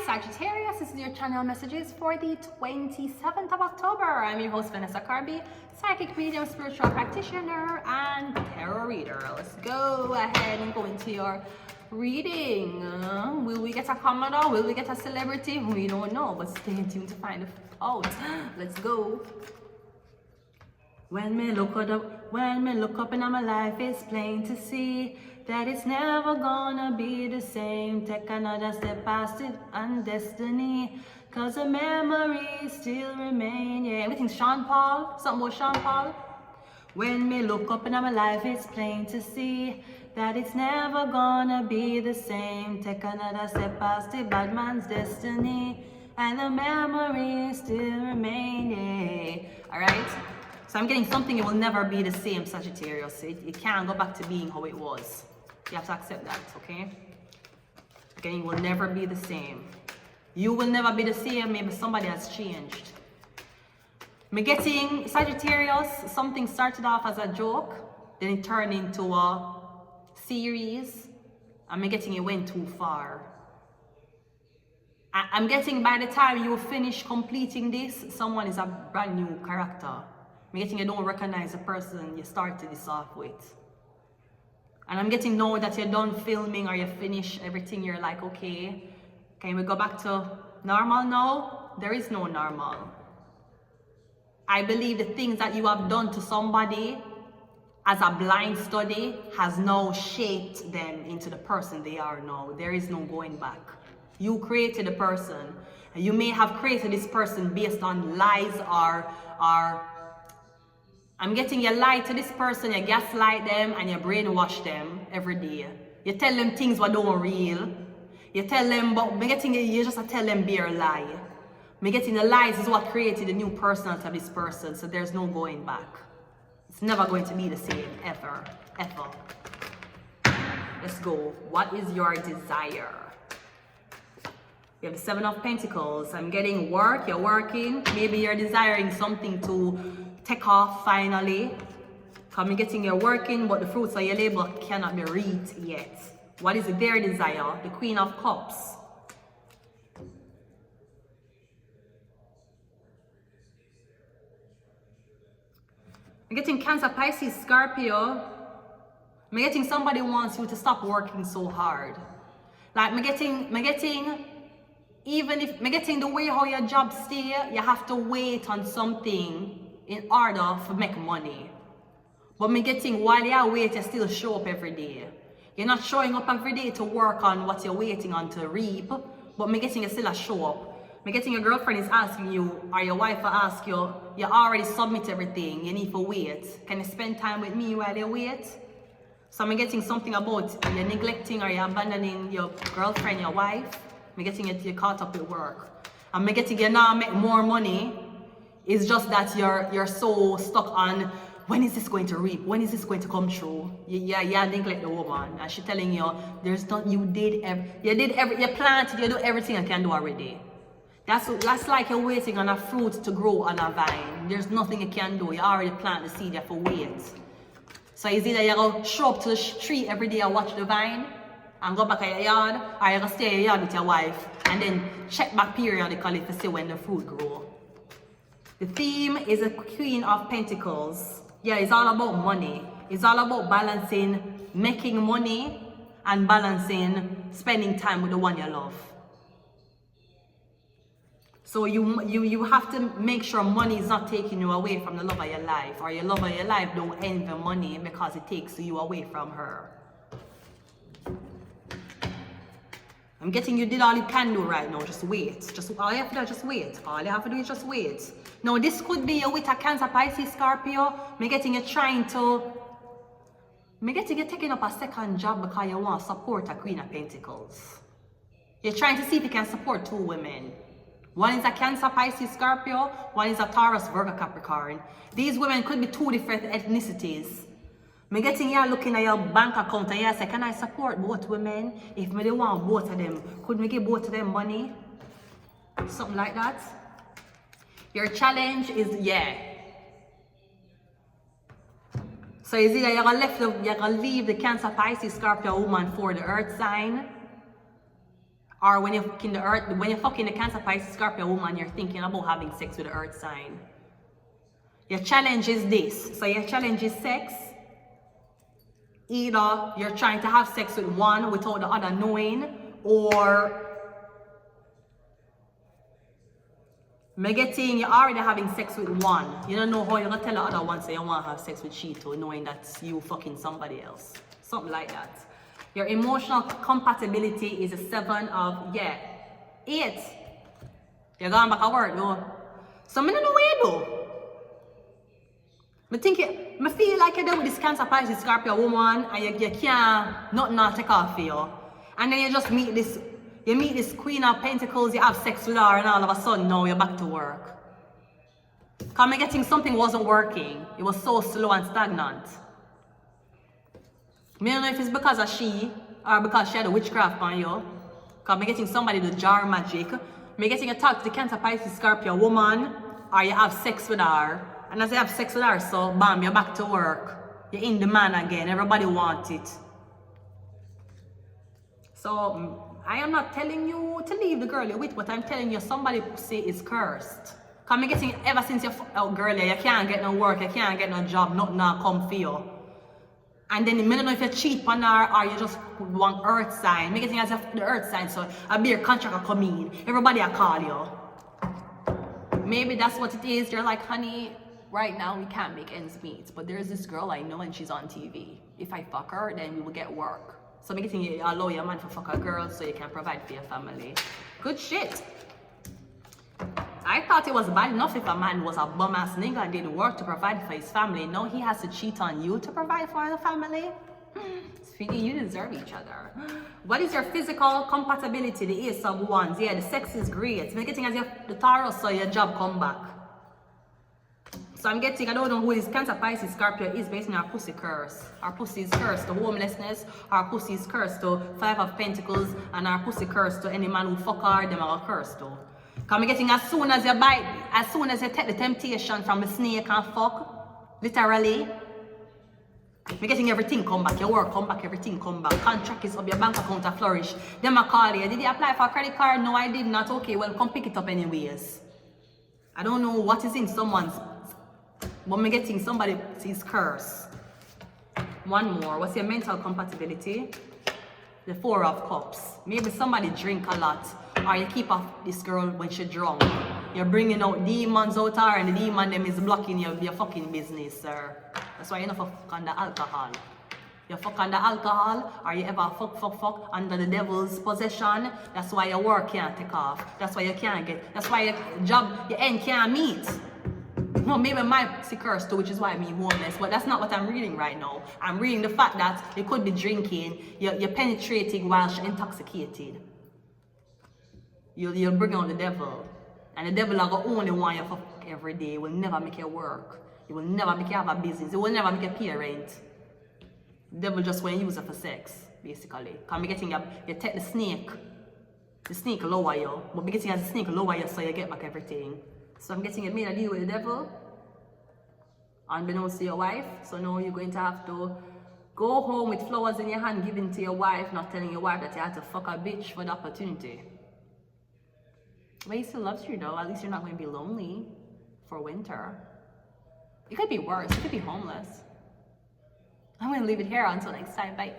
Sagittarius, this is your channel messages for the 27th of October. I'm your host Vanessa Carby, psychic medium, spiritual practitioner, and tarot reader. Let's go ahead and go into your reading. Will we get a commodore? Will we get a celebrity? We don't know, but stay tuned to find out. Let's go. When me look up in my life, it's plain to see that it's never gonna be the same. Take another step past it and destiny, cause the memories still remain. Yeah, everything Sean Paul, something about Sean Paul. When me look up in my life, it's plain to see that it's never gonna be the same. Take another step past the bad man's destiny, and the memories still remain. Yeah. Alright? So I'm getting something, it will never be the same, Sagittarius. It can't go back to being how it was. You have to accept that, okay? Okay, it will never be the same. You will never be the same, maybe somebody has changed. Me getting, Sagittarius, something started off as a joke, then it turned into a series, and me getting it went too far. I'm getting by the time you finish completing this, someone is a brand new character. I'm getting you don't recognize the person you started this off with. And I'm getting now that you're done filming or you finish everything, you're like, okay, can we go back to normal now? There is no normal. I believe the things that you have done to somebody as a blind study has now shaped them into the person they are now. There is no going back. You created a person, and you may have created this person based on lies or I'm getting you lie to this person, you gaslight them and you brainwash them every day. You tell them things that don't real. You tell them, but me getting you just tell them bare lie. Me getting the lies is what created the new personality of this person, so there's no going back. It's never going to be the same, ever, ever. Let's go. What is your desire? You have the Seven of Pentacles. I'm getting work, you're working. Maybe you're desiring something to take off finally. I'm getting you're working, but the fruits of your labor cannot be reaped yet. What is their desire? The Queen of Cups. I'm getting Cancer, Pisces, Scorpio. I'm getting somebody wants you to stop working so hard. Like I'm getting even if I'm getting the way how your job stay, you have to wait on something in order to make money. But me getting while you wait, you still show up every day. You're not showing up every day to work on what you're waiting on to reap, but me getting you still a show up. Me getting your girlfriend is asking you, or your wife will ask you, you already submit everything, you need to wait. Can you spend time with me while you wait? So I'm getting something about you're neglecting or you're abandoning your girlfriend, your wife. I'm getting it, you're caught up with work. I'm getting you now make more money. It's just that you're so stuck on when is this going to reap? When is this going to come true? You neglect the woman, and she's telling you there's not. You planted, you do everything you can do already. That's like you're waiting on a fruit to grow on a vine. There's nothing you can do. You already plant the seed. You have to wait. So it's either you go show up to the tree every day and watch the vine, and go back to your yard, or you go stay in your yard with your wife and then check back periodically to see when the fruit grows. The theme is a Queen of Pentacles. Yeah, it's all about money. It's all about balancing making money and balancing spending time with the one you love. So you have to make sure money is not taking you away from the love of your life, or your love of your life don't envy money because it takes you away from her. I'm getting you did all you can do right now. Just wait. All you have to do is just wait. All you have to do is just wait. Now this could be with a Cancer, Pisces, Scorpio. Me getting you taking up a second job because you want to support a Queen of Pentacles. You're trying to see if you can support two women. One is a Cancer, Pisces, Scorpio. One is a Taurus, Virgo, Capricorn. These women could be two different ethnicities. Me getting you looking at your bank account and you say, can I support both women? If me don't want both of them, could me give both of them money? Something like that. Your challenge is, So is either you're gonna leave the Cancer, Pisces, Scorpio woman for the earth sign, Or when you're fucking the Cancer, Pisces, Scorpio woman, you're thinking about having sex with the earth sign. Your challenge is this. So your challenge is sex. Either you're trying to have sex with one without the other knowing, or you're already having sex with one. You don't know how you're gonna tell the other one, so you want to have sex with she too, knowing that you fucking somebody else. Something like that. Your emotional compatibility is a 7 of 8. You're going back at work, no? So I don't know what you do. I feel like you're there with this Cancer, Pisces, Scorpio woman, and you can't, nothing will take off for you. And then you just meet this Queen of Pentacles, you have sex with her, and all of a sudden now you're back to work. Because I'm getting something wasn't working. It was so slow and stagnant. I don't know if it's because of she, or because she had a witchcraft on you. Because I'm getting somebody to jar magic. I'm getting a talk to the Cancer, Pisces, Scorpio woman, or you have sex with her. And as you have sex with her, so bam, you're back to work. You're in demand again. Everybody wants it. So I am not telling you to leave the girl you're with, but I'm telling you somebody pussy is cursed. Because I'm getting ever since you're out girl, you can't get no work, you can't get no job, nothing now come for you. And then I don't know if you cheat on her or you just want earth sign. I'm getting as if the earth sign, so a beer contract will come in. Everybody will call you. Maybe that's what it is. They're like, honey, right now we can't make ends meet, but there's this girl I know and she's on TV. If I fuck her, then we will get work. So I'm getting you allow your man to fuck a girl so you can provide for your family. Good shit. I thought it was bad enough if a man was a bum ass nigga and didn't work to provide for his family. Now he has to cheat on you to provide for the family? Sweetie, you deserve each other. What is your physical compatibility? The Ace of Wands. Yeah, the sex is great. I'm getting as if the Taurus, so your job come back. So I'm getting, I don't know who this Cancer, Pisces, Scorpio is based on our pussy curse. Our pussy is cursed to homelessness, our pussy is cursed to 5 of Pentacles, and our pussy cursed to any man who fuck her, them are cursed to. Because I'm getting as soon as you bite, as soon as you take the temptation from the snake and fuck, literally, I'm getting everything come back, your work come back, everything come back. Contract is up, your bank account will flourish. Them a call you, did you apply for a credit card? No, I did not. Okay, well, come pick it up anyways. I don't know what is in someone's, but I'm getting somebody's curse. One more, what's your mental compatibility? The 4 of Cups. Maybe somebody drink a lot, or you keep off this girl when she's drunk. You're bringing out demons out her, and the demon them is blocking your fucking business, sir. That's why you don't fuck on the alcohol. You fuck on the alcohol, or you ever fuck under the devil's possession. That's why your work can't take off. That's why you can't get, that's why your job, your end can't meet. No, maybe my pussy cursed too, which is why I'm homeless, but that's not what I'm reading right now. I'm reading the fact that you could be drinking, you're penetrating while intoxicated. You'll bring out the devil. And the devil will only want you to fuck every day. It will never make you work. It will never make you have a business. It will never make you pay rent. The devil just want to use it for sex, basically. Because I'm getting you take the snake lower you, but getting as the snake lower you so you get back everything. So I'm getting it made a deal with the devil, unbeknownst to your wife. So now you're going to have to go home with flowers in your hand given to your wife, not telling your wife that you had to fuck a bitch for the opportunity. But he still loves you though. At least you're not going to be lonely for winter. It could be worse. You could be homeless. I'm going to leave it here until next time. Bye.